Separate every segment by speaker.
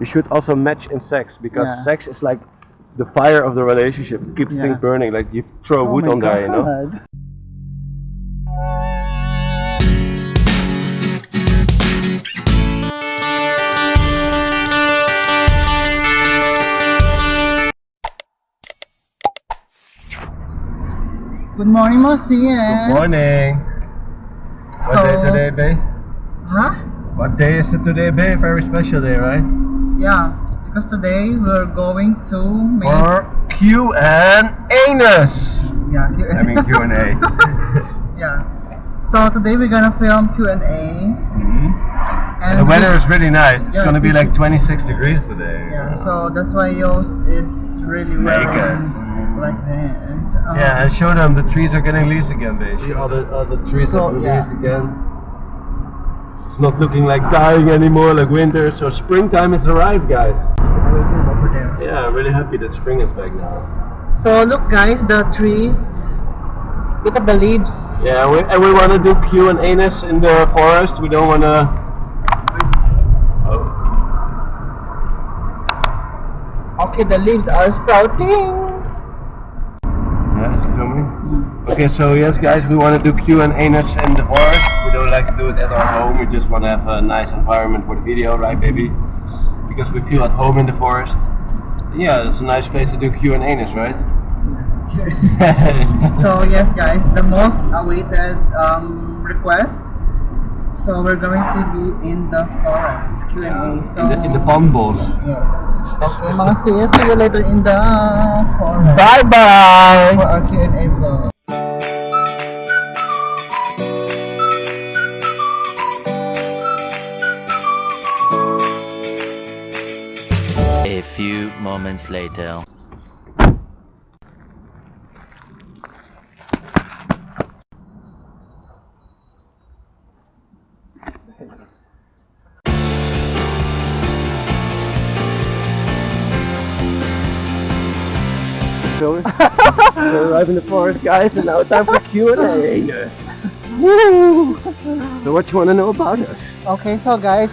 Speaker 1: you should also match in sex, because
Speaker 2: Yeah.
Speaker 1: sex is like the fire of the relationship. It keeps
Speaker 2: Yeah.
Speaker 1: things burning. Like you throw
Speaker 2: Oh
Speaker 1: wood
Speaker 2: my
Speaker 1: on there, you know.
Speaker 2: God. Good morning, Mossy.
Speaker 1: Good morning. What day today, babe?
Speaker 2: Huh?
Speaker 1: What day is it today, babe? Very special day, right?
Speaker 2: Yeah, because today we're going to make.
Speaker 1: For Q and Anus.
Speaker 2: Yeah,
Speaker 1: I mean Q&A.
Speaker 2: yeah. So today we're gonna film Q&A.
Speaker 1: And the weather is really nice. It's
Speaker 2: Yeah,
Speaker 1: gonna be
Speaker 2: it's-
Speaker 1: like 26 degrees today.
Speaker 2: Yeah, so that's why Yost is really wearing
Speaker 1: Naked.
Speaker 2: like this.
Speaker 1: Yeah, and show them the trees are getting leaves again, babe. See all the trees
Speaker 2: So,
Speaker 1: have
Speaker 2: yeah.
Speaker 1: leaves again. It's not looking like dying anymore, like winter. So springtime has arrived, guys.
Speaker 2: I will film over there.
Speaker 1: Yeah, I'm really happy that spring is back now.
Speaker 2: So look, guys, the trees. Look at the leaves.
Speaker 1: Yeah, and we want to do Q and Anus in the forest. We don't want to. Oh.
Speaker 2: Okay, the leaves are sprouting.
Speaker 1: Yeah, is it filming? Okay, so yes, guys, we want to do Q and Anus in the forest. We don't like to do it at our home. We just want to have a nice environment for the video, right, baby? Because we feel at home in the forest. Yeah, it's a nice place to do Q and Anus, right?
Speaker 2: So yes, guys, the most awaited request. So we're going to do in the forest Q&A. So
Speaker 1: in the bumbles.
Speaker 2: yes. Okay, mga sis, see you later in the forest.
Speaker 1: Bye bye.
Speaker 2: For our Q&A vlog.
Speaker 3: A few moments later.
Speaker 1: So we arrive in the forest, guys, and now it's time for Q&A. Yes. Woo! So what you want to know about us?
Speaker 2: Okay, so guys,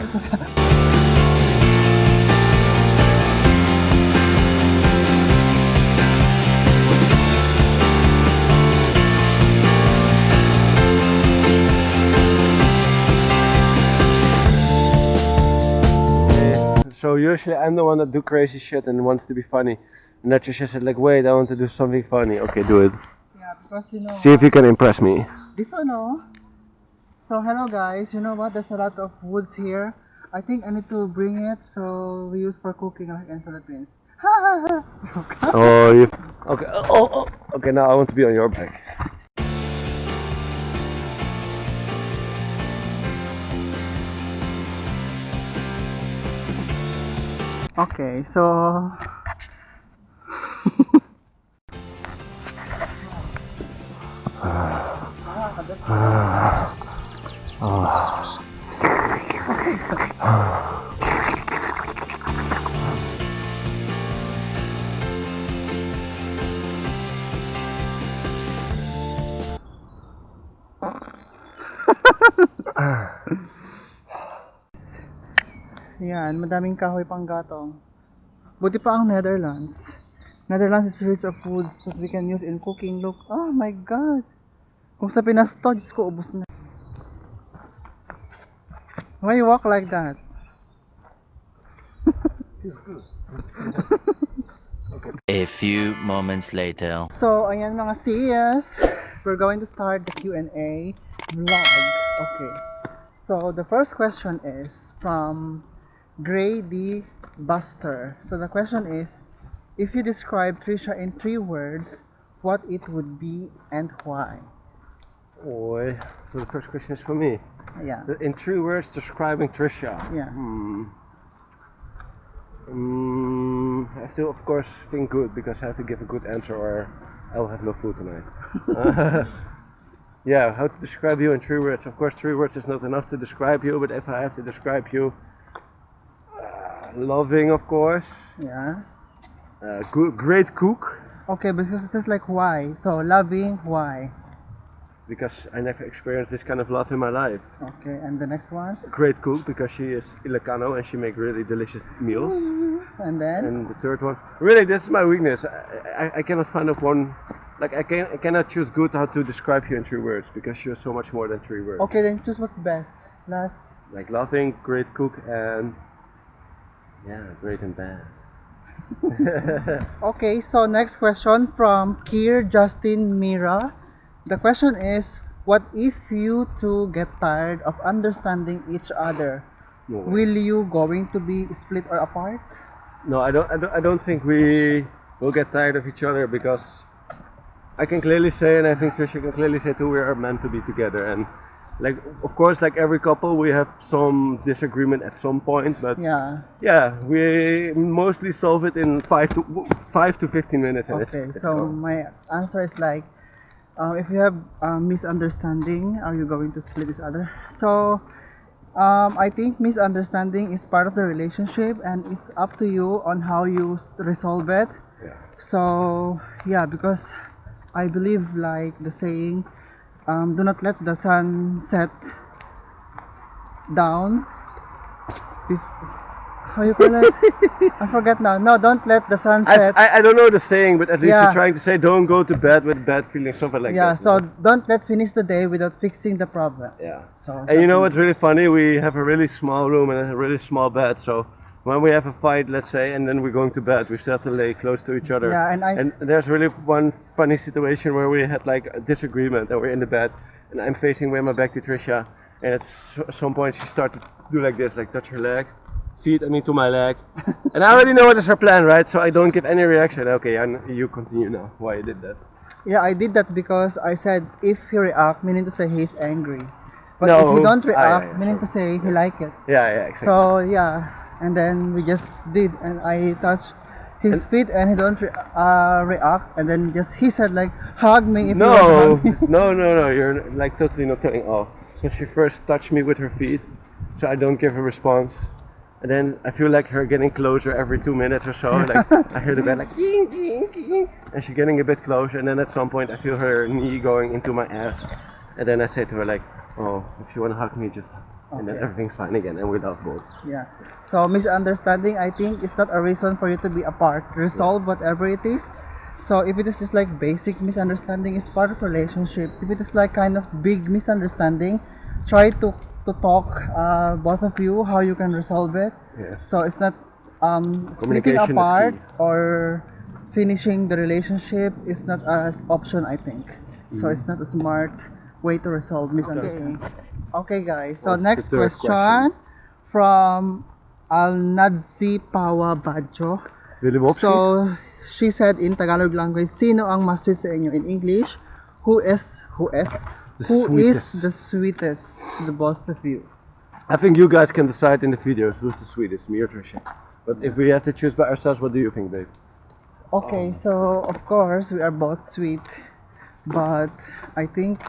Speaker 1: So usually I'm the one that do crazy shit and wants to be funny. And that Trisha said like, wait, I want to do something funny. Okay, do it.
Speaker 2: yeah, because you know
Speaker 1: See if you can impress me.
Speaker 2: this one, no. So hello guys, you know what? There's a lot of woods here. I think I need to bring it so we use for cooking like in Philippines.
Speaker 1: Oh, you. Okay. Oh. Okay, now I want to be on your back.
Speaker 2: Okay, so yan, madaming kahoy pang gatong. Buti pa ang Netherlands. Netherlands is rich of food that we can use in cooking. Look, oh my god. Kung sa Pinas to, Diyos ko, ubos na. Why you walk like that?
Speaker 3: A few moments later.
Speaker 2: So, ayan mga sis. We're going to start the Q&A vlog. Okay. So, the first question is from Grady Buster. So, the question is, if you describe Trisha in 3 words, what it would be and why?
Speaker 1: Boy. So the first question is for me.
Speaker 2: Yeah.
Speaker 1: In 3 words, describing Trisha.
Speaker 2: Yeah.
Speaker 1: I have to, of course, think good because I have to give a good answer or I'll have no food tonight. Yeah, how to describe you in 3 words? Of course, 3 words is not enough to describe you, but if I have to describe you, loving, of course.
Speaker 2: Yeah.
Speaker 1: Great cook.
Speaker 2: Okay, because it says like why. So, loving, why?
Speaker 1: because I never experienced this kind of love in my life.
Speaker 2: Okay, and the next one?
Speaker 1: Great cook because she is Ilocano and she make really delicious meals.
Speaker 2: And then?
Speaker 1: And the third one, really, this is my weakness. I cannot find up one. Like I cannot choose good how to describe you in 3 words because you're so much more than 3 words.
Speaker 2: Okay, then choose what's best. Last.
Speaker 1: Like loving, great cook, and yeah, great and bad.
Speaker 2: Okay, so next question from Kier Justin Mira. The question is, what if you two get tired of understanding each other?
Speaker 1: No way.
Speaker 2: Will you going to be split or apart?
Speaker 1: No, I don't think we will get tired of each other because I can clearly say, and I think Trisha can clearly say too, we are meant to be together. And like, of course, like every couple, we have some disagreement at some point, but
Speaker 2: Yeah.
Speaker 1: we mostly solve it in 5 to 15 minutes. And
Speaker 2: Okay,
Speaker 1: it's
Speaker 2: so
Speaker 1: gone.
Speaker 2: my answer is like, if you have misunderstanding, are you going to split each other? So, I think misunderstanding is part of the relationship, and it's up to you on how you resolve it.
Speaker 1: Yeah.
Speaker 2: So, yeah, because I believe like the saying, do not let the sun set down. How you call it? I forget now. No, don't let the sun set.
Speaker 1: I don't know the saying, but at least
Speaker 2: Yeah.
Speaker 1: you're trying to say don't go to bed with bad feelings, something like
Speaker 2: Yeah,
Speaker 1: that.
Speaker 2: so don't let finish the day without fixing the problem.
Speaker 1: Yeah.
Speaker 2: So
Speaker 1: And you know what's really funny? We have a really small room and a really small bed, so when we have a fight, let's say, and then we're going to bed, we still have to lay close to each other.
Speaker 2: Yeah, and
Speaker 1: there's really one funny situation where we had like a disagreement, and we're in the bed, and I'm facing with my back to Trisha, and at some point she started to do like this, like touch her leg, feet, to my leg, and I already know what is her plan, right? So I don't give any reaction. Okay, and you continue now. Why you did that?
Speaker 2: yeah, I did that because I said if he react, meaning to say he's angry. But
Speaker 1: No.
Speaker 2: if he don't react,
Speaker 1: yeah,
Speaker 2: meaning to say he like it.
Speaker 1: Yeah, exactly.
Speaker 2: So yeah, and then we just did, and I touched his feet, and he don't react, and then just he said like hug me if you want to hug me.
Speaker 1: No, you're like totally not telling off. So she first touched me with her feet, so I don't give a response. And then I feel like her getting closer every 2 minutes or so. Like I hear the bed like ding, ding, ding, and she's getting a bit closer. And then at some point I feel her knee going into my ass. And then I say to her like, oh, if you want to hug me, just hug. And then
Speaker 2: Okay.
Speaker 1: everything's fine again, and we love both.
Speaker 2: Yeah. So misunderstanding, I think, is not a reason for you to be apart. Resolve whatever it is. So if it is just like basic misunderstanding, it's part of relationship. If it is like kind of big misunderstanding, try to talk both of you how you can resolve it.
Speaker 1: Yeah.
Speaker 2: So it's not splitting
Speaker 1: Communication is
Speaker 2: apart
Speaker 1: key.
Speaker 2: or finishing the relationship is not an option, I think. So it's not a smart way to resolve misunderstanding. Okay guys, so
Speaker 1: What's the
Speaker 2: next
Speaker 1: third
Speaker 2: question from Alnadzi Pawa Badjo.
Speaker 1: Willy
Speaker 2: So she said in Tagalog language, sino ang mas sweet sa inyo? In English, who is
Speaker 1: sweetest.
Speaker 2: the sweetest to the both of you?
Speaker 1: I think you guys can decide in the videos who's the sweetest, me or Trisha. But if we have to choose by ourselves, what do you think, babe?
Speaker 2: Okay, so of course we are both sweet, but I think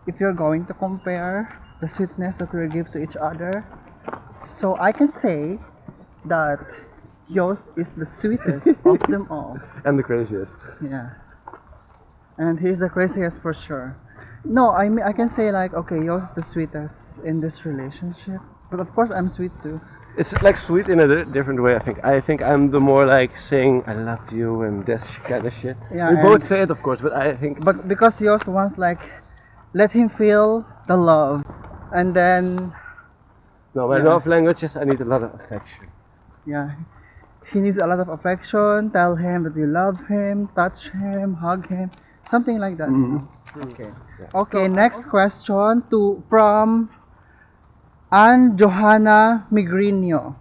Speaker 2: if you're going to compare the sweetness that we give to each other, so I can say that yours is the sweetest of them all.
Speaker 1: And the craziest.
Speaker 2: Yeah. And he's the craziest for sure. No, I mean I can say like okay, yours is the sweetest in this relationship. But of course I'm sweet too.
Speaker 1: It's like sweet in a different way, I think. I think I'm the more like saying I love you and this kind of shit.
Speaker 2: Yeah,
Speaker 1: We
Speaker 2: and-
Speaker 1: both say it, of course, but I think
Speaker 2: But because yours wants like let him feel the love. And then
Speaker 1: no, my
Speaker 2: Yeah.
Speaker 1: love language is I need a lot of affection.
Speaker 2: yeah, he needs a lot of affection. Tell him that you love him, touch him, hug him, something like that. Okay.
Speaker 1: Yeah.
Speaker 2: Okay. Next question from Anne Johanna Migrino.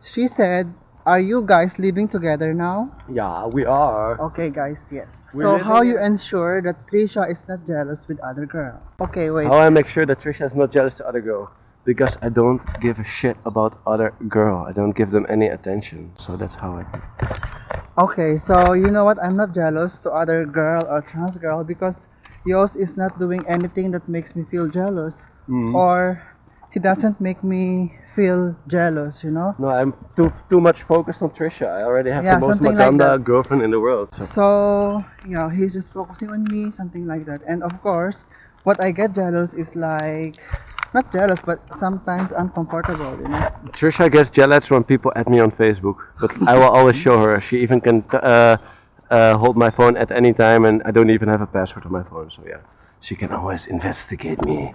Speaker 2: She said, "Are you guys living together now?"
Speaker 1: Yeah, we are.
Speaker 2: Okay, guys. Yes.
Speaker 1: We're
Speaker 2: So
Speaker 1: living
Speaker 2: how you
Speaker 1: in-
Speaker 2: ensure that Trisha is not jealous with other girl? Okay, wait.
Speaker 1: How I make sure that Trisha is not jealous to other girl. Because I don't give a shit about other girl. I don't give them any attention. So that's how I do.
Speaker 2: Okay, so you know what? I'm not jealous to other girl or trans girl because yours is not doing anything that makes me feel jealous.
Speaker 1: Mm.
Speaker 2: Or he doesn't make me feel jealous, you know.
Speaker 1: No, I'm too much focused on Trisha. I already have
Speaker 2: Yeah,
Speaker 1: the most
Speaker 2: something like
Speaker 1: Maganda
Speaker 2: that.
Speaker 1: girlfriend in the world. So.
Speaker 2: So, yeah, he's just focusing on me, something like that. And of course, what I get jealous is like, not jealous, but sometimes uncomfortable, you know.
Speaker 1: Trisha gets jealous when people add me on Facebook, but I will always show her. She even can hold my phone at any time, and I don't even have a password on my phone. So yeah, she can always investigate me.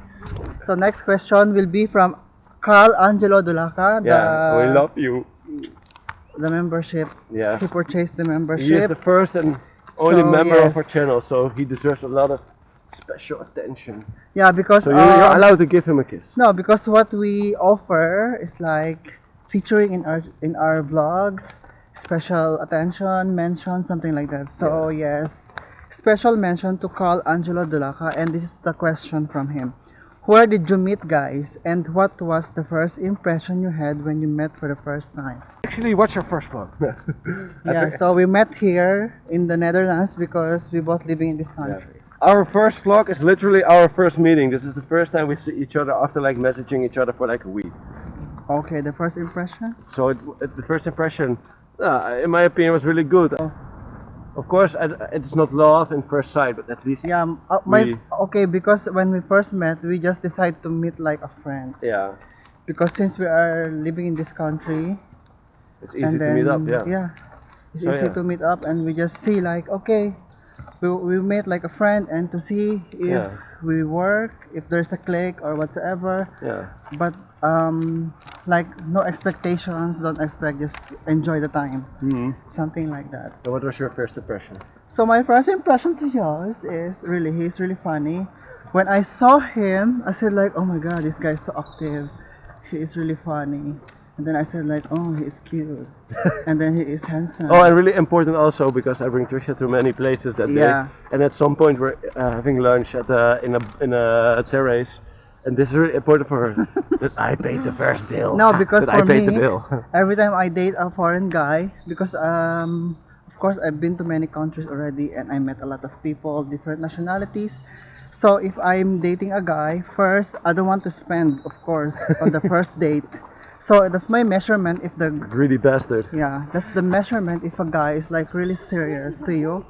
Speaker 2: So next question will be from Carl Angelo Dulaca,
Speaker 1: Yeah, we love you.
Speaker 2: the membership.
Speaker 1: Yeah,
Speaker 2: He purchased the
Speaker 1: he is
Speaker 2: membership.
Speaker 1: the first and only
Speaker 2: So,
Speaker 1: member of our
Speaker 2: yes.
Speaker 1: channel, so he deserves a lot of special attention.
Speaker 2: Yeah, because
Speaker 1: So you're allowed to give him a kiss.
Speaker 2: no, because what we offer is like featuring in our vlogs, special attention, mention, something like that. So yes, special mention to Carl Angelo Dulaca, and this is the question from him. Where did you meet, guys, and what was the first impression you had when you met for the first time?
Speaker 1: Actually, watch our first vlog.
Speaker 2: Yeah, so we met here in the Netherlands because we both living in this country.
Speaker 1: Our first vlog is literally our first meeting. This is the first time we see each other after like messaging each other for like a week.
Speaker 2: Okay, the first impression?
Speaker 1: So the first impression, in my opinion, was really good. Of course, it's not love in first sight, but at least
Speaker 2: Yeah, okay, because when we first met, we just decided to meet like a friend.
Speaker 1: yeah,
Speaker 2: Because since we are living in this country,
Speaker 1: it's easy to meet up. Yeah.
Speaker 2: it's
Speaker 1: So,
Speaker 2: easy
Speaker 1: yeah.
Speaker 2: to meet up, and we just see like, okay, we met like a friend, and to see if
Speaker 1: Yeah.
Speaker 2: we work, if there's a click or whatsoever.
Speaker 1: Yeah.
Speaker 2: But like no expectations, don't expect, just enjoy the time, something like that.
Speaker 1: So what was your first impression?
Speaker 2: So my first impression to yours is really, he's really funny. When I saw him, I said like, oh my god, this guy is so active. He is really funny. And then I said like, oh, he is cute. And then he is handsome.
Speaker 1: Oh, and really important also because I bring Trisha to many places that
Speaker 2: Yeah.
Speaker 1: day, and at some point we're having lunch at in a terrace, and this is really important for her that I paid the first bill.
Speaker 2: No, because
Speaker 1: that
Speaker 2: for
Speaker 1: I paid
Speaker 2: me,
Speaker 1: the bill.
Speaker 2: every time I date a foreign guy, because of course I've been to many countries already, and I met a lot of people, different nationalities. So if I'm dating a guy, first I don't want to spend, of course, on the first date. So that's my measurement. If the
Speaker 1: Greedy bastard.
Speaker 2: Yeah, that's the measurement if a guy is like really serious to you,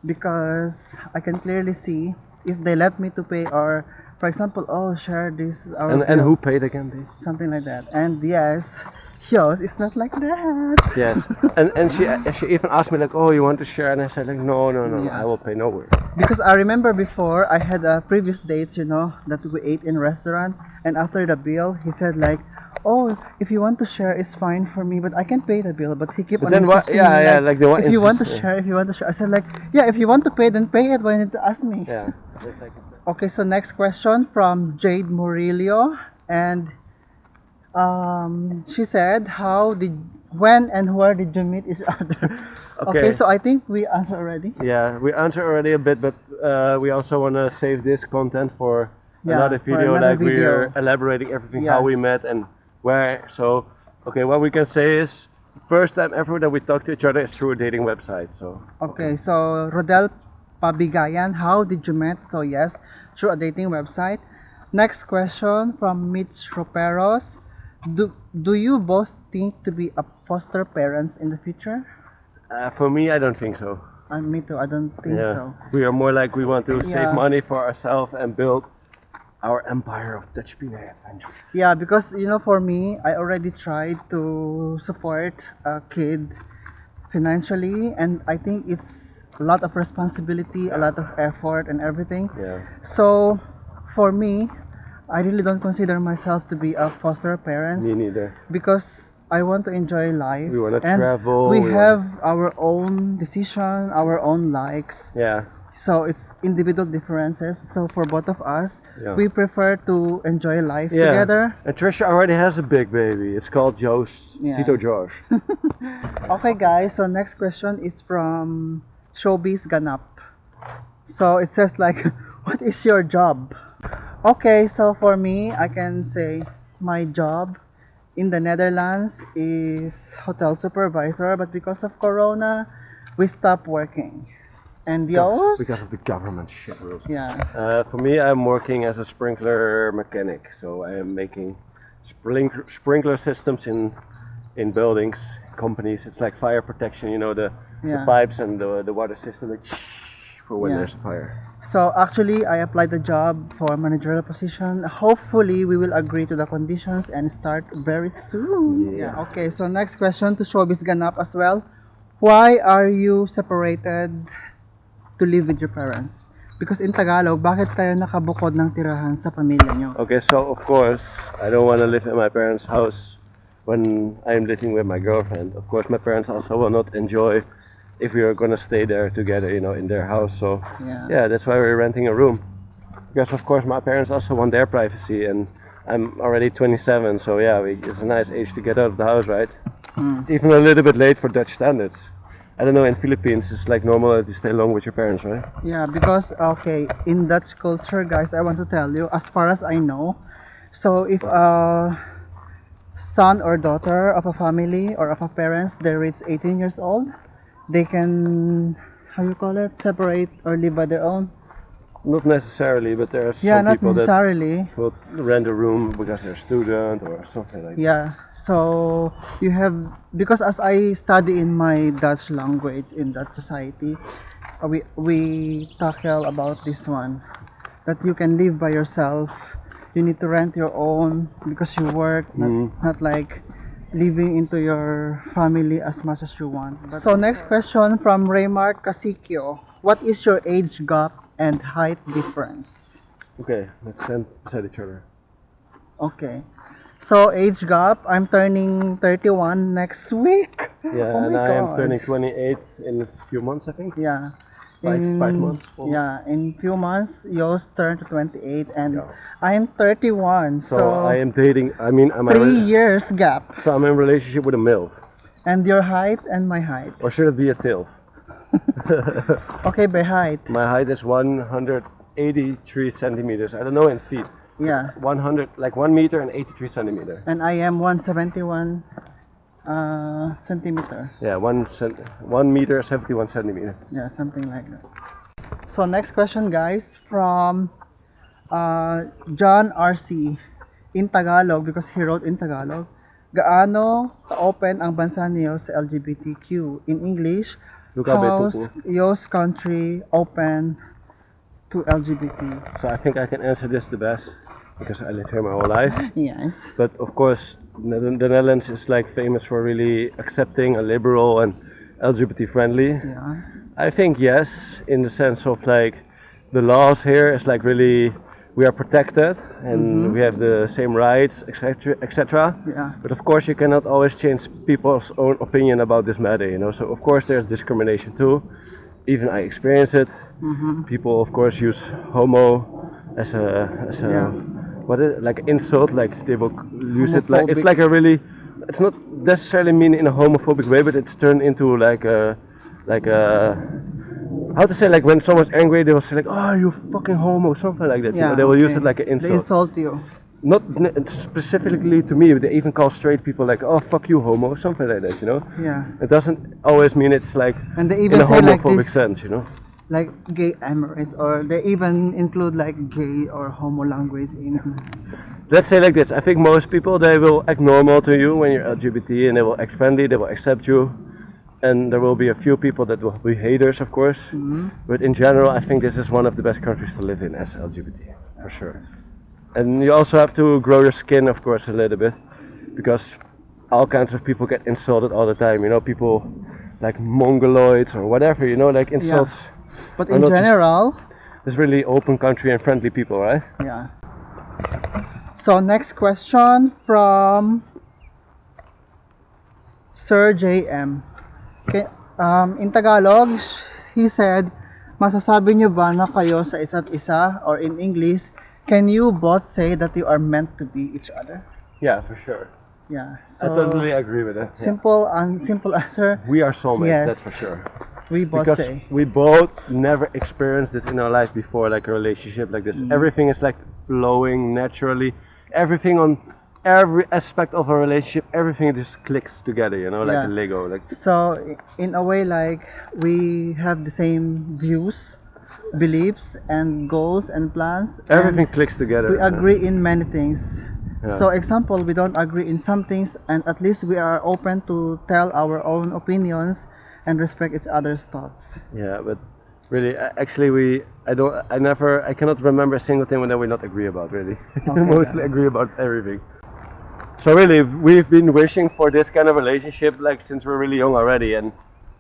Speaker 2: because I can clearly see if they let me to pay, or for example, oh, share this our
Speaker 1: And
Speaker 2: bill,
Speaker 1: who paid again, babe?
Speaker 2: something like that. And yes, yours is not like that.
Speaker 1: Yes, and she even asked me like, oh, you want to share? And I said like, no,
Speaker 2: Yeah.
Speaker 1: I will pay no worries.
Speaker 2: Because I remember before I had previous dates, you know, that we ate in restaurant, and after the bill, he said like, oh, if you want to share, it's fine for me, but I can pay the bill. But he kept
Speaker 1: But
Speaker 2: on
Speaker 1: then what?
Speaker 2: insisting
Speaker 1: Yeah,
Speaker 2: me,
Speaker 1: yeah, like the one.
Speaker 2: if you want to share, if you want to share. I said like, yeah, if you want to pay, then pay it. Why didn't you ask me?
Speaker 1: Yeah. It's like,
Speaker 2: Okay, so next question from Jade Murillo, and she said, when and where did you meet each other? Okay, so I think we answered already.
Speaker 1: yeah, we answered already a bit, but we also want to save this content for another
Speaker 2: for
Speaker 1: video.
Speaker 2: another
Speaker 1: Like we're
Speaker 2: video.
Speaker 1: elaborating everything, how we
Speaker 2: Yes.
Speaker 1: met and where. So, okay, what we can say is, first time ever that we talked to each other is through a dating website. So.
Speaker 2: Okay, so Rodel Pabigayan, how did you met? So yes, through a dating website. Next question from Mitch Roperos. Do you both think to be a foster parents in the future?
Speaker 1: For me, I don't think so.
Speaker 2: Me too, I don't think so.
Speaker 1: We are more like we want to
Speaker 2: Yeah.
Speaker 1: save money for ourselves and build our empire of Dutch PINAY adventures.
Speaker 2: Yeah, because you know, for me, I already tried to support a kid financially, and I think it's a lot of responsibility, a lot of effort, and everything.
Speaker 1: Yeah.
Speaker 2: So, for me, I really don't consider myself to be a foster parent.
Speaker 1: Me neither.
Speaker 2: Because I want to enjoy life.
Speaker 1: We wanna
Speaker 2: and
Speaker 1: travel,
Speaker 2: We
Speaker 1: we
Speaker 2: have our own decision, our own likes.
Speaker 1: Yeah.
Speaker 2: So it's individual differences. So for both of us,
Speaker 1: Yeah.
Speaker 2: we prefer to enjoy life
Speaker 1: Yeah.
Speaker 2: together.
Speaker 1: And Trisha already has a big baby. It's called Joost.
Speaker 2: Yeah.
Speaker 1: Tito Josh.
Speaker 2: Okay, guys. So next question is from Showbiz Ganap. So it says like, what is your job? Okay, so for me, I can say my job in the Netherlands is hotel supervisor, but because of Corona, we stopped working. And yours?
Speaker 1: Because of the government shit rules.
Speaker 2: Yeah.
Speaker 1: For me, I'm working as a sprinkler mechanic, so I am making sprinkler systems in buildings, companies. It's like fire protection, you know, the pipes and the water system, like for when there's a fire.
Speaker 2: So actually, I applied the job for managerial position. Hopefully, we will agree to the conditions and start very soon.
Speaker 1: Yeah.
Speaker 2: Okay, so next question to Showbiz Ganap as well. Why are you separated to live with your parents? Because in Tagalog, bakit kayo nakabukod ng tirahan sa pamilya nyo?
Speaker 1: Okay, so of course, I don't want to live in my parents' house when I'm living with my girlfriend. Of course, my parents also will not enjoy if we are gonna stay there together, you know, in their house. So yeah, that's why we're renting a room. Because of course, my parents also want their privacy, and I'm already 27, so yeah, it's a nice age to get out of the house, right? It's even a little bit late for Dutch standards. I don't know, in Philippines, it's like normal that you stay long with your parents, right?
Speaker 2: Yeah, because, okay, in Dutch culture, guys, I want to tell you, as far as I know, so if a son or daughter of a family or of a parents, they reach 18 years old, they can, how you call it, separate or live by their own.
Speaker 1: Not necessarily, but there are
Speaker 2: Yeah,
Speaker 1: some
Speaker 2: not
Speaker 1: people that
Speaker 2: necessarily.
Speaker 1: will rent a room because they're a student or something like that.
Speaker 2: Yeah, so you have, because as I study in my Dutch language in Dutch society, we tackle about this one, that you can live by yourself. You need to rent your own because you work, not like living into your family as much as you want. So next question from Raymar Casikio. What is your age gap and height difference?
Speaker 1: Okay, let's stand beside each other.
Speaker 2: Okay. So age gap, I'm turning 31 next week.
Speaker 1: Yeah,
Speaker 2: Oh
Speaker 1: and
Speaker 2: my
Speaker 1: I am
Speaker 2: God.
Speaker 1: turning 28 in a few months, I think.
Speaker 2: Yeah.
Speaker 1: 5 months. 4
Speaker 2: Yeah, in few months, yours turn to 28 and I am 31.
Speaker 1: So I am dating, I mean,
Speaker 2: 3 years gap.
Speaker 1: So I'm in a relationship with a MILF.
Speaker 2: And your height and my height.
Speaker 1: Or should it be a TILF?
Speaker 2: Okay, by height.
Speaker 1: My height is 183 centimeters. I don't know in feet.
Speaker 2: Yeah.
Speaker 1: 1 meter and 83 centimeter.
Speaker 2: And I am 171 centimeter.
Speaker 1: Yeah, 1 meter 71 centimeter.
Speaker 2: Yeah, something like that. So next question, guys, from John RC in Tagalog, because he wrote in Tagalog. Gaano ka-open ang bansa niyo sa LGBTQ? In English, how's your country open to LGBT?
Speaker 1: So I think I can answer this the best because I lived here my whole life.
Speaker 2: Yes.
Speaker 1: But of course, the Netherlands is like famous for really accepting and liberal and LGBT friendly.
Speaker 2: Yeah.
Speaker 1: I think yes, in the sense of like the laws here is like really we are protected and we have the same rights, etc., etc.
Speaker 2: Yeah.
Speaker 1: But of course, you cannot always change people's own opinion about this matter, you know. So of course, there's discrimination too. Even I experience it. People, of course, use homo as a what is it, like insult, like they will use it like it's like a really, it's not necessarily mean in a homophobic way, but it's turned into like a how to say, like when someone's angry they will say like, oh, you fucking homo, something like that.
Speaker 2: Yeah,
Speaker 1: you know, they will use it like an insult.
Speaker 2: They insult you.
Speaker 1: Not specifically to me, but they even call straight people like, oh, fuck you, homo, something like that, you know.
Speaker 2: Yeah.
Speaker 1: It doesn't always mean it's like
Speaker 2: And they even
Speaker 1: in a
Speaker 2: say like
Speaker 1: homophobic
Speaker 2: this,
Speaker 1: sense, you know.
Speaker 2: like gay Emirates, or they even include like gay or homo language in.
Speaker 1: Let's say like this, I think most people, they will act normal to you when you're LGBT and they will act friendly, they will accept you. And there will be a few people that will be haters, of course. But in general, I think this is one of the best countries to live in as LGBT, for sure. And you also have to grow your skin, of course, a little bit. Because all kinds of people get insulted all the time, you know, people like mongoloids or whatever, you know, like insults.
Speaker 2: Yeah. But in general,
Speaker 1: it's really open country and friendly people, right?
Speaker 2: Yeah. So next question from Sir JM. Okay, in Tagalog, he said, masasabi niyo ba na kayo sa isa't isa? Or in English, can you both say that you are meant to be each other?
Speaker 1: Yeah, for sure.
Speaker 2: Yeah.
Speaker 1: I
Speaker 2: So
Speaker 1: totally agree with that.
Speaker 2: simple answer.
Speaker 1: We are soulmates,
Speaker 2: Yes.
Speaker 1: that's for sure.
Speaker 2: We both
Speaker 1: Because
Speaker 2: say.
Speaker 1: we both never experienced this in our life before, like a relationship like this. Everything is like flowing naturally. Everything on every aspect of a relationship, everything just clicks together, you know, like
Speaker 2: Yeah.
Speaker 1: a Lego. Like
Speaker 2: So in a way, like we have the same views, beliefs, and goals and plans.
Speaker 1: everything
Speaker 2: And
Speaker 1: clicks together.
Speaker 2: we agree in many things.
Speaker 1: Yeah.
Speaker 2: So example, we don't agree in some things, and at least we are open to tell our own opinions and respect each other's thoughts.
Speaker 1: Yeah, but really, actually, I cannot remember a single thing that we not agree about. Really,
Speaker 2: Okay,
Speaker 1: mostly
Speaker 2: guys.
Speaker 1: agree about everything. So really, we've been wishing for this kind of relationship like since we're really young already, and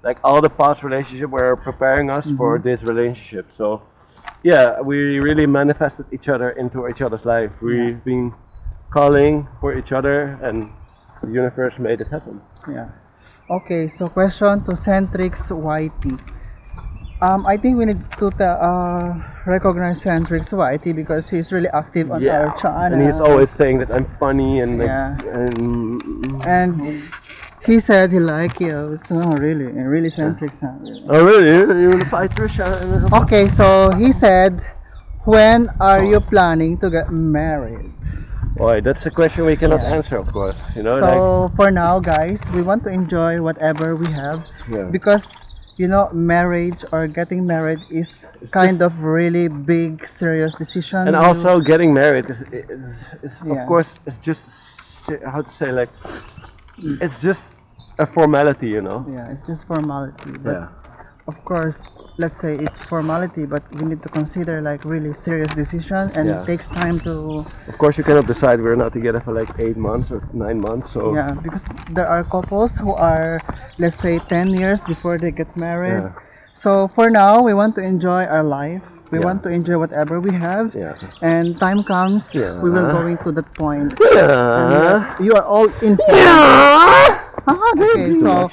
Speaker 1: like all the past relationship were preparing us for this relationship. So yeah, we really manifested each other into each other's life. We've been calling for each other, and the universe made it happen.
Speaker 2: Yeah. Okay, so question to Centrix YT. I think we need to recognize Centrix YT because he's really active on our channel.
Speaker 1: and he's always saying that I'm funny and like,
Speaker 2: Yeah.
Speaker 1: and
Speaker 2: And he said he like you. So really Centrix. Huh? Really.
Speaker 1: oh really? You wanna fight Trisha?
Speaker 2: Okay, so he said, when are you planning to get married?
Speaker 1: Boy, that's a question we cannot
Speaker 2: Yeah.
Speaker 1: answer, of course. You know,
Speaker 2: So for now, guys, we want to enjoy whatever we have
Speaker 1: Yeah.
Speaker 2: because you know, marriage or getting married is
Speaker 1: It's
Speaker 2: kind
Speaker 1: just-
Speaker 2: of really big, serious decision.
Speaker 1: and
Speaker 2: You-
Speaker 1: also getting married is
Speaker 2: Yeah.
Speaker 1: of course, it's just how to say, like, it's just a formality, you know.
Speaker 2: yeah, it's just formality. But
Speaker 1: Yeah.
Speaker 2: of course, let's say it's formality, but we need to consider like really serious decision, and
Speaker 1: Yeah.
Speaker 2: it takes time to.
Speaker 1: Of course, you cannot decide. We're not together for like 8 months or 9 months, so
Speaker 2: Yeah, because there are couples who are, let's say, 10 years before they get married.
Speaker 1: Yeah.
Speaker 2: So for now, we want to enjoy our life. We
Speaker 1: Yeah.
Speaker 2: want to enjoy whatever we have.
Speaker 1: Yeah.
Speaker 2: And time comes,
Speaker 1: Yeah.
Speaker 2: we will go into that point.
Speaker 1: Yeah.
Speaker 2: You are all in. Okay, so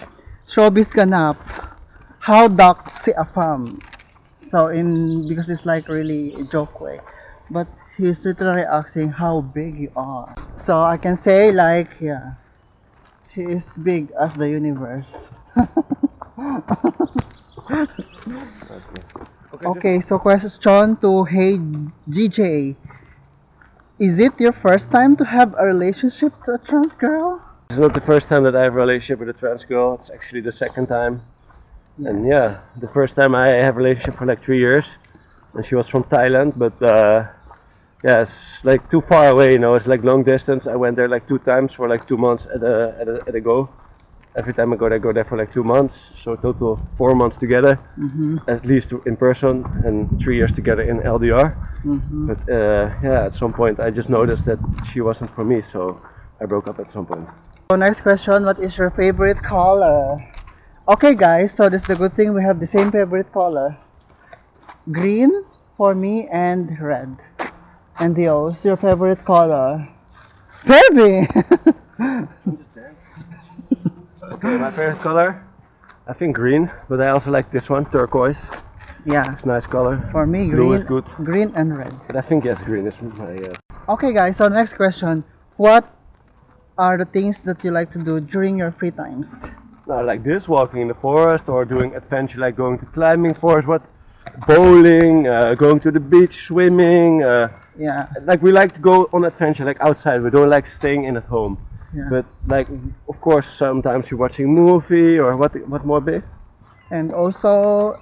Speaker 2: showbiz ganap. How ducks see a farm? So because it's like really a joke way, but he's literally asking how big you are. So I can say like yeah, he is big as the universe. Okay, so question to Hey GJ. Is it your first time to have a relationship to a trans girl?
Speaker 1: It's not the first time that I have a relationship with a trans girl. It's actually the second time. And yeah, the first time I have a relationship for like 3 years, and she was from Thailand, but yeah, it's like too far away, you know. It's like long distance. I went there like 2 times for like 2 months at a go. Every time I go there for like 2 months, so a total of 4 months together, at least in person, and 3 years together in LDR. But yeah, at some point I just noticed that she wasn't for me, so I broke up at some point.
Speaker 2: So next question, what is your favorite color? Okay guys, so that's the good thing, we have the same favorite color. Green for me and red. And what's your favorite color? Baby!
Speaker 1: Okay, my favorite color, I think green, but I also like this one, turquoise.
Speaker 2: Yeah,
Speaker 1: It's a nice color.
Speaker 2: for me
Speaker 1: Blue
Speaker 2: green,
Speaker 1: is good.
Speaker 2: green and red.
Speaker 1: But I think yes, green is my.
Speaker 2: Okay guys, so next question. What are the things that you like to do during your free times?
Speaker 1: Like this, walking in the forest or doing adventure, like going to climbing forest, bowling, going to the beach, swimming.
Speaker 2: Yeah,
Speaker 1: Like we like to go on adventure, like outside. We don't like staying in at home.
Speaker 2: yeah.
Speaker 1: But like, of course, sometimes you're watching movie or what more, babe?
Speaker 2: And also,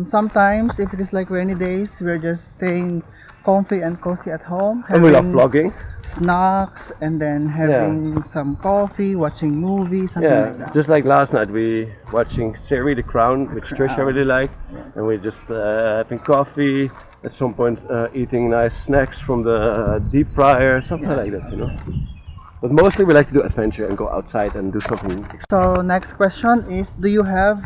Speaker 2: sometimes if it is like rainy days, we're just staying comfy and cozy at home.
Speaker 1: And we love
Speaker 2: having
Speaker 1: vlogging.
Speaker 2: snacks and then having some coffee, watching movies, something
Speaker 1: Yeah,
Speaker 2: like that.
Speaker 1: just like last night, we watching series The Crown, which Trisha really liked, and we just having coffee. At some point, eating nice snacks from the deep fryer, something like that, you know. But mostly we like to do adventure and go outside and do something.
Speaker 2: So next question is, do you have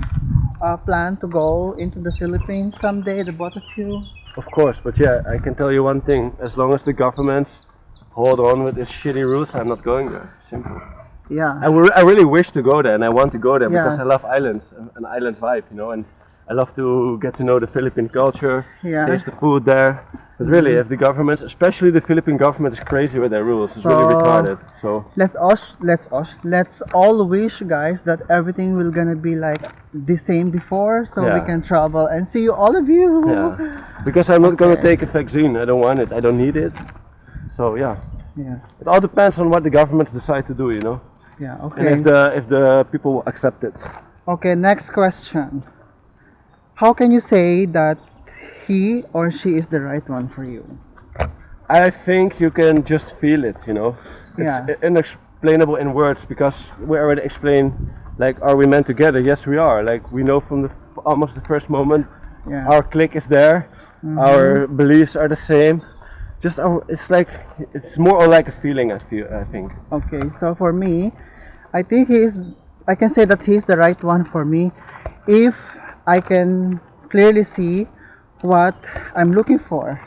Speaker 2: a plan to go into the Philippines someday, the both of you?
Speaker 1: Of course, but yeah, I can tell you one thing: as long as the governments hold on with these shitty rules, I'm not going there. Simple.
Speaker 2: Yeah.
Speaker 1: I really wish to go there, and I want to go there because I
Speaker 2: Yes.
Speaker 1: love islands, an island vibe, you know, and I love to get to know the Philippine culture,
Speaker 2: Yeah.
Speaker 1: taste the food there. But really, if the governments, especially the Philippine government, is crazy with their rules, it's really
Speaker 2: So-
Speaker 1: retarded. So
Speaker 2: Let's all wish, guys, that everything will gonna be like the same before, so we
Speaker 1: Yeah.
Speaker 2: can travel and see you, all of you.
Speaker 1: yeah, because I'm not gonna
Speaker 2: Okay.
Speaker 1: take a vaccine. I don't want it. I don't need it. So yeah.
Speaker 2: Yeah.
Speaker 1: It all depends on what the governments decide to do, you know,
Speaker 2: Yeah.
Speaker 1: and
Speaker 2: Okay.
Speaker 1: if the people will accept it.
Speaker 2: Okay. Next question. How can you say that he or she is the right one for you?
Speaker 1: I think you can just feel it, you know. It's
Speaker 2: Yeah.
Speaker 1: inexplainable in words because we already explained, like, are we meant together? Yes, we are. Like, we know from almost the first moment,
Speaker 2: Yeah.
Speaker 1: our click is there, our beliefs are the same. Just it's more or like a feeling. I think.
Speaker 2: Okay. So for me, I think I can say that he's the right one for me if I can clearly see what I'm looking for.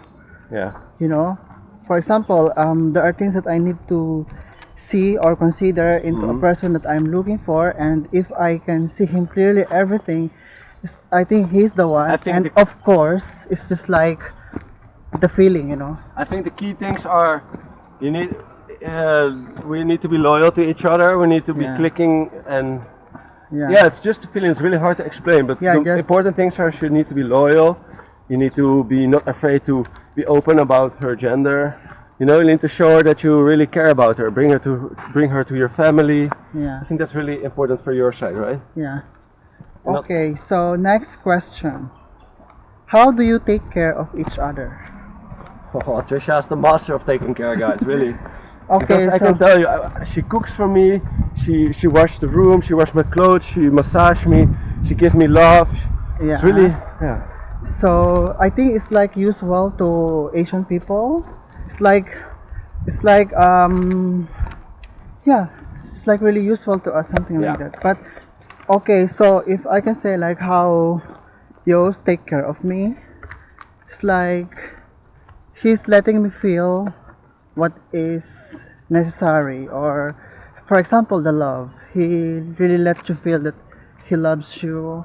Speaker 1: Yeah.
Speaker 2: You know, for example, there are things that I need to see or consider into a person that I'm looking for, and if I can see him clearly, everything, I think he's the one.
Speaker 1: I think
Speaker 2: and of course, it's just like the feeling, you know.
Speaker 1: I think the key things are you need we need to be loyal to each other. We need to be
Speaker 2: Yeah.
Speaker 1: clicking and
Speaker 2: Yeah.
Speaker 1: yeah, it's just a feeling. It's really hard to explain, but
Speaker 2: Yeah,
Speaker 1: the
Speaker 2: just-
Speaker 1: important things are you need to be loyal. You need to be not afraid to be open about her gender. You know, you need to show her that you really care about her. Bring her to your family.
Speaker 2: Yeah.
Speaker 1: I think that's really important for your side, right?
Speaker 2: Yeah.
Speaker 1: Not-
Speaker 2: Okay. So next question: how do you take care of each other?
Speaker 1: Oh, Trisha is the master of taking care, guys. Really.
Speaker 2: Okay.
Speaker 1: Because I
Speaker 2: So
Speaker 1: can tell you, she cooks for me. She washes the room. She washes my clothes. She massages me. She gives me love.
Speaker 2: yeah.
Speaker 1: It's really yeah.
Speaker 2: So I think it's like usual to Asian people. It's like yeah, it's like really useful to us, something like
Speaker 1: Yeah.
Speaker 2: that. But okay, so if I can say like how Yos take care of me, it's like he's letting me feel what is necessary, or for example the love. He really lets you feel that he loves you,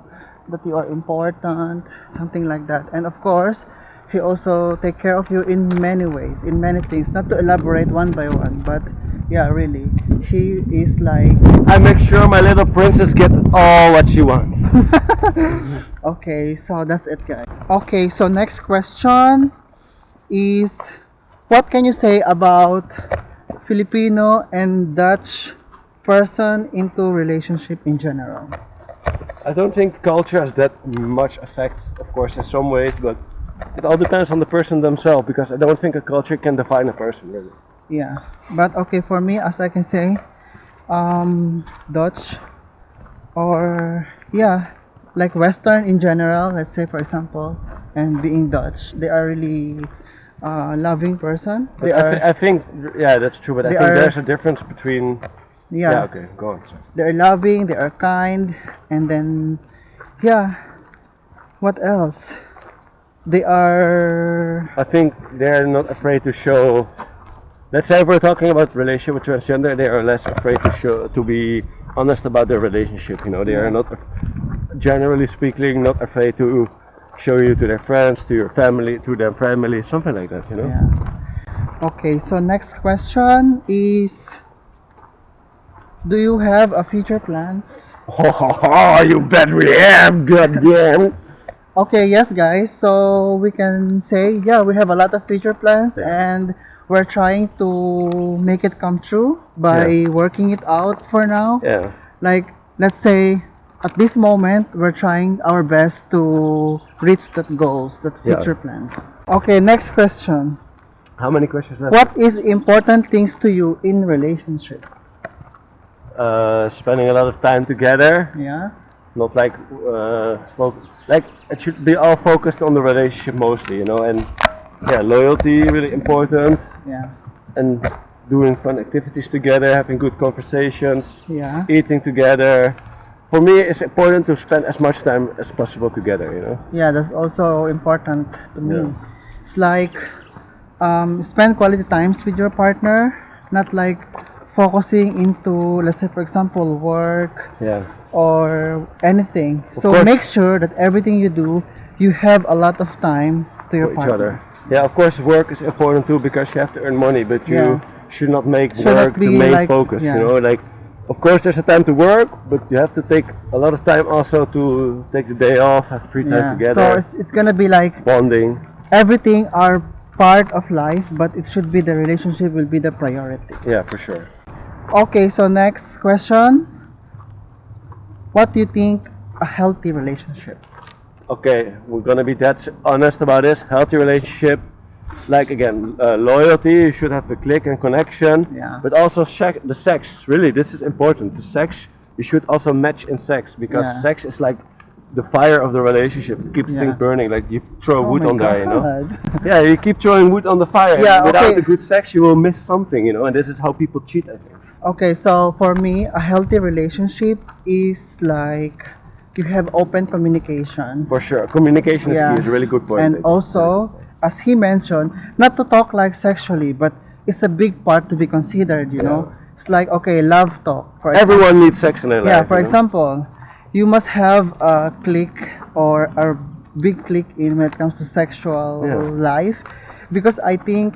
Speaker 2: that you are important, something like that. And of course, he also take care of you in many ways, in many things. Not to elaborate one by one, but yeah, really, he is like
Speaker 1: I make sure my little princess gets all what she wants.
Speaker 2: okay. So that's it, guys. Okay, so next question is, what can you say about Filipino and Dutch person into relationship in general?
Speaker 1: I don't think culture has that much effect, of course, in some ways, but it all depends on the person themselves because I don't think a culture can define a person, really.
Speaker 2: Yeah, but okay, for me, as I can say, Dutch or yeah, like Western in general, let's say for example, and being Dutch, they are really loving person. They are
Speaker 1: I think, yeah, that's true, but I
Speaker 2: they
Speaker 1: think
Speaker 2: are-
Speaker 1: there's a difference between.
Speaker 2: yeah,
Speaker 1: Yeah, okay, go on. Sorry.
Speaker 2: they are loving, they are kind, and then yeah, what else? They are
Speaker 1: I think they're not afraid to show. Let's say if we're talking about relationship with transgender, they are less afraid to be honest about their relationship. You know, they are
Speaker 2: Yeah.
Speaker 1: not, generally speaking, not afraid to show you to their friends, to your family, to their family, something like that. You know.
Speaker 2: yeah. Okay, so next question is, do you have a future plans?
Speaker 1: Oh, you bet we have, goddamn.
Speaker 2: Okay, yes guys, so we can say yeah, we have a lot of future plans, and we're trying to make it come true by working it out for now.
Speaker 1: Yeah.
Speaker 2: Like, let's say at this moment we're trying our best to reach that goals, that
Speaker 1: Yeah.
Speaker 2: future plans. Okay, next question.
Speaker 1: How many questions left?
Speaker 2: What is important things to you in relationship?
Speaker 1: Spending a lot of time together.
Speaker 2: Yeah.
Speaker 1: Not like like it should be all focused on the relationship mostly, you know, and yeah, loyalty really important,
Speaker 2: Yeah.
Speaker 1: and doing fun activities together, having good conversations,
Speaker 2: Yeah.
Speaker 1: eating together. For me, it's important to spend as much time as possible together, you know.
Speaker 2: Yeah, that's also important to me.
Speaker 1: Yeah.
Speaker 2: It's like spend quality times with your partner, not like focusing into, let's say for example, work
Speaker 1: Yeah.
Speaker 2: or anything.
Speaker 1: Of
Speaker 2: So
Speaker 1: course.
Speaker 2: make sure that everything you do, you have a lot of time to your
Speaker 1: For each
Speaker 2: partner.
Speaker 1: other. Yeah, of course, work is important too because you have to earn money, but you
Speaker 2: Yeah.
Speaker 1: should not make
Speaker 2: Should not
Speaker 1: work the
Speaker 2: be
Speaker 1: main
Speaker 2: like-
Speaker 1: focus.
Speaker 2: yeah.
Speaker 1: You know, like of course there's a time to work, but you have to take a lot of time also to take the day off, have free time
Speaker 2: Yeah.
Speaker 1: together,
Speaker 2: So it's gonna be like
Speaker 1: bonding.
Speaker 2: everything are part of life, but it should be the relationship will be the priority.
Speaker 1: Yeah, for sure.
Speaker 2: Okay, so next question. What do you think a healthy relationship?
Speaker 1: Okay, we're gonna be that honest about this. Healthy relationship, like again, loyalty. You should have the click and connection.
Speaker 2: Yeah.
Speaker 1: But also the sex. Really, this is important. The sex. You should also match in sex because
Speaker 2: Yeah.
Speaker 1: sex is like the fire of the relationship. It keeps
Speaker 2: Yeah.
Speaker 1: things burning. Like you throw
Speaker 2: Oh
Speaker 1: wood
Speaker 2: my
Speaker 1: on there, you know.
Speaker 2: God.
Speaker 1: Yeah, you keep throwing wood on the fire.
Speaker 2: Yeah,
Speaker 1: Without
Speaker 2: okay.
Speaker 1: the good sex, you will miss something, you know. And this is how people cheat, I think.
Speaker 2: Okay, so for me, a healthy relationship is like you have open communication.
Speaker 1: For sure, communication is
Speaker 2: Yeah.
Speaker 1: key. It's a really good point.
Speaker 2: And
Speaker 1: babe.
Speaker 2: also, as he mentioned, not to talk like sexually, but it's a big part to be considered, you know. It's like, okay, love talk. For
Speaker 1: Everyone needs sex in their life.
Speaker 2: yeah, for
Speaker 1: you know?
Speaker 2: example, you must have a click or a big click in when it comes to sexual
Speaker 1: Yeah.
Speaker 2: life, because I think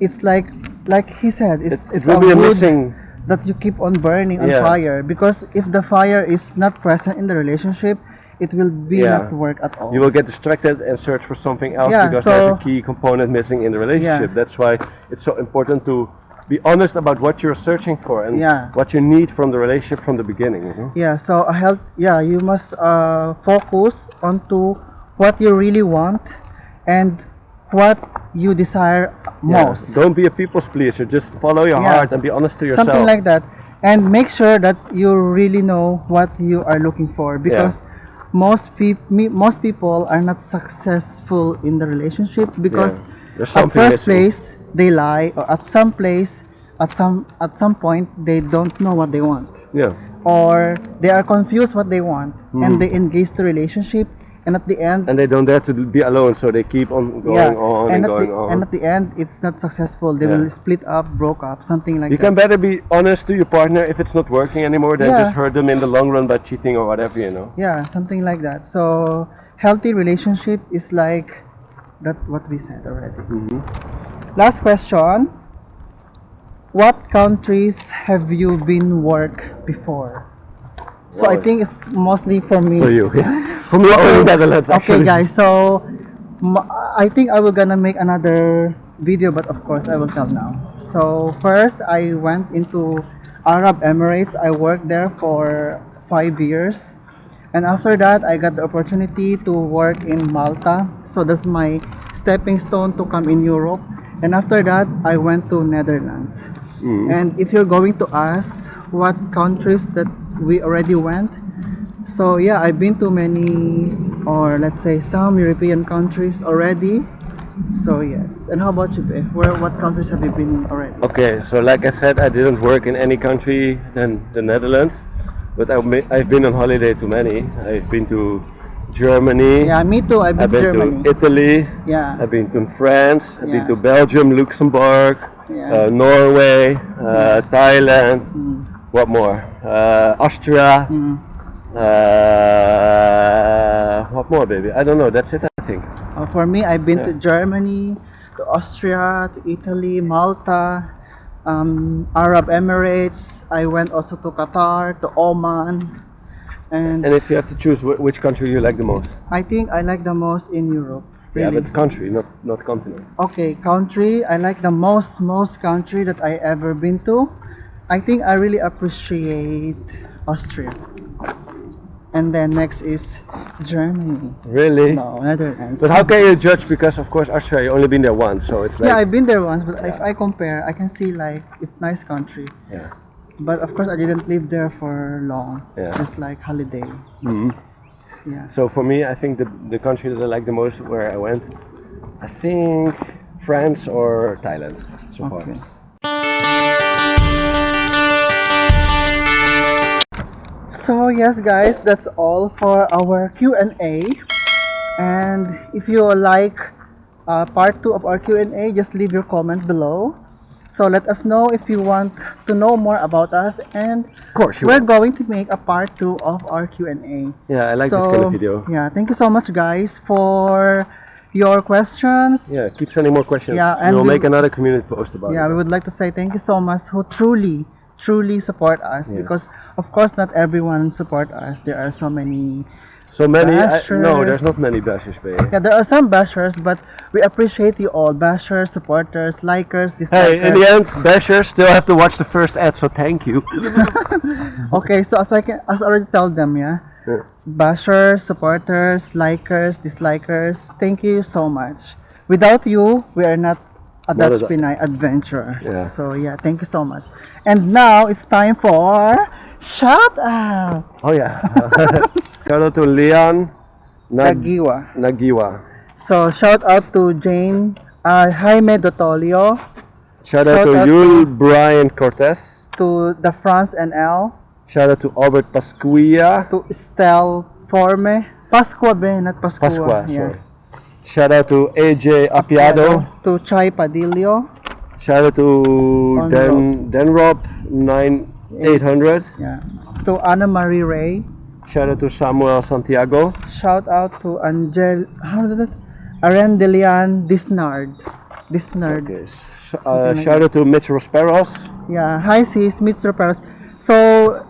Speaker 2: it's like he said,
Speaker 1: it
Speaker 2: it's
Speaker 1: will
Speaker 2: a
Speaker 1: be a
Speaker 2: wood
Speaker 1: missing.
Speaker 2: that you keep on burning on
Speaker 1: Yeah.
Speaker 2: fire, because if the fire is not present in the relationship, it will be
Speaker 1: Yeah.
Speaker 2: not work at all.
Speaker 1: You will get distracted and search for something else
Speaker 2: Yeah,
Speaker 1: because there's a
Speaker 2: so-
Speaker 1: key component missing in the relationship.
Speaker 2: Yeah.
Speaker 1: That's why it's so important to be honest about what you're searching for and
Speaker 2: Yeah.
Speaker 1: what you need from the relationship from the beginning. You know?
Speaker 2: Yeah, so you must focus onto what you really want and what you desire
Speaker 1: Yeah.
Speaker 2: most.
Speaker 1: Don't be a people's pleaser. Just follow your
Speaker 2: Yeah.
Speaker 1: heart and be honest to yourself.
Speaker 2: Something like that. And make sure that you really know what you are looking for, because most people are not successful in the relationship because
Speaker 1: There's
Speaker 2: at
Speaker 1: something
Speaker 2: first
Speaker 1: missing.
Speaker 2: place they lie, or at some point they don't know what they want,
Speaker 1: Yeah.
Speaker 2: or they are confused what they want,
Speaker 1: Hmm.
Speaker 2: and they engage the relationship, and at the end
Speaker 1: And they don't dare to be alone, so they keep on going on and
Speaker 2: and
Speaker 1: going on.
Speaker 2: and at the end it's not successful. They
Speaker 1: Yeah.
Speaker 2: will split up, broke up, something like
Speaker 1: You
Speaker 2: that.
Speaker 1: can better be honest to your partner if it's not working anymore than
Speaker 2: Yeah.
Speaker 1: just hurt them in the long run by cheating or whatever, you know.
Speaker 2: Yeah, something like that. So healthy relationship is like that, what we said already.
Speaker 1: Mhm.
Speaker 2: Last question. What countries have you been work before? So I
Speaker 1: Wow.
Speaker 2: think it's mostly for me.
Speaker 1: For you, yeah. For me, only Netherlands
Speaker 2: Okay,
Speaker 1: actually.
Speaker 2: guys. So I think I will gonna make another video, but of course I will tell now. So first, I went into Arab Emirates. I worked there for 5 years, and after that, I got the opportunity to work in Malta. So that's my stepping stone to come in Europe. And after that, I went to Netherlands.
Speaker 1: Mm.
Speaker 2: And if you're going to ask what countries that we already went, so yeah, I've been to many, or let's say some European countries already. So yes. And how about you, Beth? What countries have you been in already?
Speaker 1: Okay, so like I said, I didn't work in any country than the Netherlands, but I've been on holiday to many. I've been to Germany.
Speaker 2: Yeah, me too. I've been
Speaker 1: I've
Speaker 2: to
Speaker 1: been
Speaker 2: Germany.
Speaker 1: to Italy.
Speaker 2: Yeah.
Speaker 1: I've been to France. I've been
Speaker 2: Yeah.
Speaker 1: to Belgium, Luxembourg,
Speaker 2: Yeah.
Speaker 1: Norway, Thailand.
Speaker 2: Mm.
Speaker 1: What more? Austria.
Speaker 2: Mm.
Speaker 1: What more, baby? I don't know. That's it, I think.
Speaker 2: For me, I've been
Speaker 1: Yeah.
Speaker 2: to Germany, to Austria, to Italy, Malta, Arab Emirates. I went also to Qatar, to Oman, and
Speaker 1: And if you have to choose which country you like the most?
Speaker 2: I think I like the most in Europe.
Speaker 1: Yeah,
Speaker 2: Really.
Speaker 1: but country, not continent.
Speaker 2: Okay, country. I like the most country that I ever been to. I think I really appreciate Austria. And then next is Germany.
Speaker 1: Really?
Speaker 2: No, Netherlands.
Speaker 1: But how can you judge? Because of course Austria, you only been there once, so it's like
Speaker 2: Yeah, I've been there once, but if
Speaker 1: Yeah.
Speaker 2: I compare, I can see like it's nice country.
Speaker 1: yeah.
Speaker 2: But of course, I didn't live there for long. It's
Speaker 1: Yeah.
Speaker 2: just like holiday.
Speaker 1: Mhm.
Speaker 2: Yeah.
Speaker 1: So for me, I think the country that I like the most where I went, I think France or Thailand so far.
Speaker 2: Okay. So yes, guys, that's all for our Q&A. And if you like part 2 of our Q&A, just leave your comment below. So let us know if you want to know more about us, and
Speaker 1: Of course you
Speaker 2: we're
Speaker 1: will.
Speaker 2: going to make a part 2 of our Q&A.
Speaker 1: Yeah, I like this kind of video.
Speaker 2: Yeah, thank you so much, guys, for your questions.
Speaker 1: Yeah, keep sending more questions.
Speaker 2: Yeah, and
Speaker 1: we'll
Speaker 2: we-
Speaker 1: make another community post about
Speaker 2: Yeah,
Speaker 1: it.
Speaker 2: we would like to say thank you so much who truly support us,
Speaker 1: Yes.
Speaker 2: because of course not everyone support us. There are so many
Speaker 1: So many?
Speaker 2: Bashers.
Speaker 1: No, there's not many bashers, babe.
Speaker 2: Yeah, there are some bashers, but we appreciate you all. Bashers, supporters, likers, dislikers.
Speaker 1: Hey, in the end, bashers still have to watch the first ad, so thank you.
Speaker 2: Okay, so as I already told them, yeah. Bashers, supporters, likers, dislikers, thank you so much. Without you, we are not a
Speaker 1: Not
Speaker 2: Dutch
Speaker 1: a-
Speaker 2: PINAY adventure.
Speaker 1: Yeah.
Speaker 2: So yeah, thank you so much. And now it's time for shout out.
Speaker 1: Oh yeah. Shout out to Leon
Speaker 2: Nagiwa.
Speaker 1: Nagiwa.
Speaker 2: So shout out to Jane, Jaime Dotolio,
Speaker 1: Shout out
Speaker 2: Shout
Speaker 1: to
Speaker 2: out
Speaker 1: Yul Brian Cortez.
Speaker 2: to the France NL,
Speaker 1: Shout out to Albert Pasquia.
Speaker 2: to Estelle Forme, Pasqua be, not Pasqua.
Speaker 1: Pasqua,
Speaker 2: yeah.
Speaker 1: sorry. Shout out to AJ Apiado.
Speaker 2: To Chai Padillo,
Speaker 1: Shout out to
Speaker 2: Denrob.
Speaker 1: Denrob 9800.
Speaker 2: yeah. To Anna Marie Ray.
Speaker 1: Shout out to Samuel Santiago.
Speaker 2: Shout out to Arendelian Disnard.
Speaker 1: Okay.
Speaker 2: Something like
Speaker 1: Shout out to Mitch Rosperos.
Speaker 2: Yeah, hi sis, Mitch Roperos. So,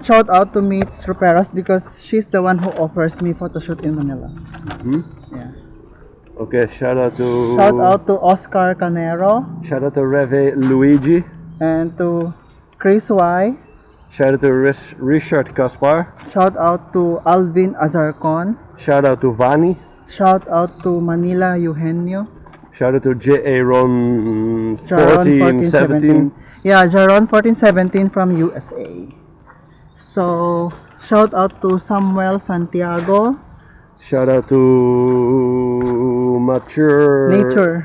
Speaker 2: shout out to Mitch Roperos because she's the one who offers me photo shoot in Manila.
Speaker 1: Hmm?
Speaker 2: Yeah.
Speaker 1: Okay, shout out to
Speaker 2: Oscar Canero
Speaker 1: Shout out to Reve Luigi.
Speaker 2: and to Chris Y.
Speaker 1: Shout out to Richard Kaspar.
Speaker 2: Shout out to Alvin Azarcon.
Speaker 1: Shout out to Vani.
Speaker 2: Shout out to Manila Eugenio.
Speaker 1: Shout out to J.A. Ron
Speaker 2: Jaron
Speaker 1: 1417.
Speaker 2: Yeah, Jaron 1417 from USA. So, shout out to Samuel Santiago.
Speaker 1: Shout out to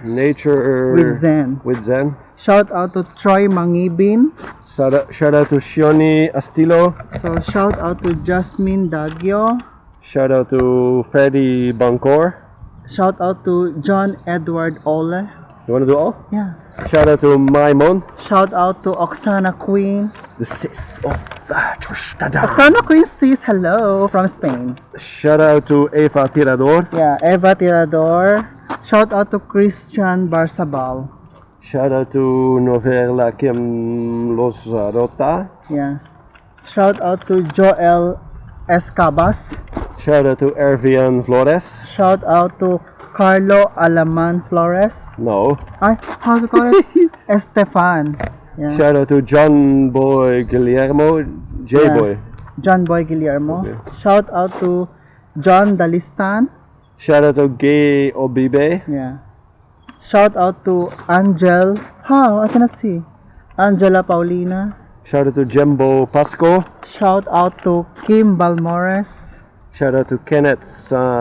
Speaker 1: Nature
Speaker 2: With Zen.
Speaker 1: with Zen.
Speaker 2: Shout out to Troy Mangibin.
Speaker 1: Shout out to Shioni Astilo.
Speaker 2: So, shout out to Jasmine Dagyo.
Speaker 1: Shout out to Freddy Bancor.
Speaker 2: Shout out to John Edward Ole.
Speaker 1: You wanna do all?
Speaker 2: Yeah.
Speaker 1: Shout out to Maimon.
Speaker 2: Shout out to Oksana Queen.
Speaker 1: The sis of Trisha.
Speaker 2: Oksana Queen says hello from Spain.
Speaker 1: Shout out to Eva Tirador.
Speaker 2: Yeah, Eva Tirador. Shout out to Christian Barsabal.
Speaker 1: Shout out to Novella Kim Lozarota.
Speaker 2: Yeah. Shout out to Joel Escabas.
Speaker 1: Shout out to Ervian Flores.
Speaker 2: Shout out to Carlo Alaman Flores.
Speaker 1: No.
Speaker 2: Ay, how to call it? Estefan. Yeah.
Speaker 1: Shout out to John Boy Guillermo. J-Boy.
Speaker 2: John Boy Guillermo.
Speaker 1: Okay.
Speaker 2: Shout out to John Dalistan.
Speaker 1: Shout out to Gay Obibe.
Speaker 2: Yeah. Shout out to Angel. How? I cannot see. Angela Paulina.
Speaker 1: Shout out to Jembo Pasco.
Speaker 2: Shout out to Kim Balmores.
Speaker 1: Shout out to Kenneth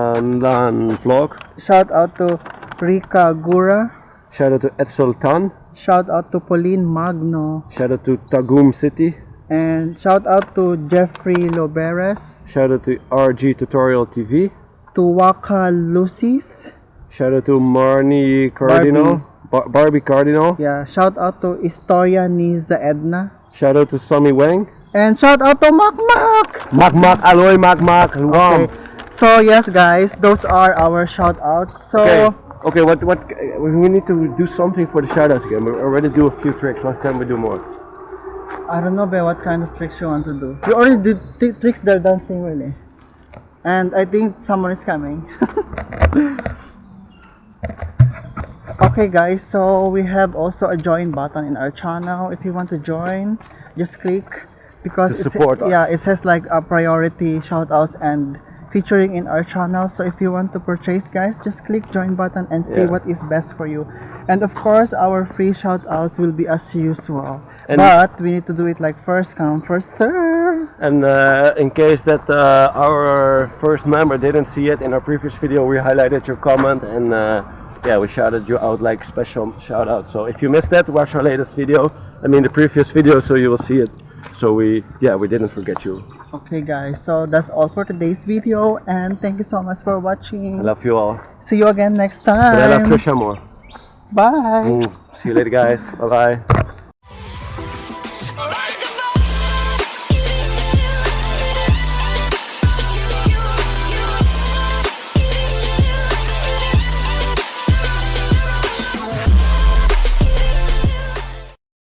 Speaker 1: Sanlan Vlog.
Speaker 2: Shout out to Rika Gura.
Speaker 1: Shout out to Ed Sultan.
Speaker 2: Shout out to Pauline Magno.
Speaker 1: Shout out to Tagum City.
Speaker 2: And shout out to Jeffrey Loberes.
Speaker 1: Shout out to RG Tutorial TV.
Speaker 2: To Waka Lucis.
Speaker 1: Shout out to Marnie Cardinal. Barbie Cardinal.
Speaker 2: Yeah, shout out to Historia Niza Edna.
Speaker 1: Shout out to Sami Wang.
Speaker 2: And shout out to Makmak!
Speaker 1: Mak Aloy Mak Luam.
Speaker 2: Okay. So yes guys, those are our shout outs. So
Speaker 1: Okay, what we need to do something for the shout outs again. We already do a few tricks. What can we do more?
Speaker 2: I don't know ba what kind of tricks you want to do. You already did tricks they're dancing really. And I think someone is coming. Okay guys, so we have also a join button in our channel. If you want to join, just click because
Speaker 1: To support us.
Speaker 2: Yeah, it says like a priority shout outs and featuring in our channel. So if you want to purchase guys, just click join button and see
Speaker 1: Yeah.
Speaker 2: what is best for you. And of course our free shout outs will be as usual.
Speaker 1: And-
Speaker 2: But we need to do it like first come, first serve.
Speaker 1: And in case that our first member didn't see it in our previous video, we highlighted your comment and yeah, we shouted you out like special shout out. So if you missed that, watch our latest video. I mean the previous video, so you will see it. So we didn't forget you.
Speaker 2: Okay guys, so that's all for today's video and thank you so much for watching.
Speaker 1: I love you all.
Speaker 2: See you again next time.
Speaker 1: But I love Trisha more.
Speaker 2: Bye.
Speaker 1: See you later guys. Bye bye.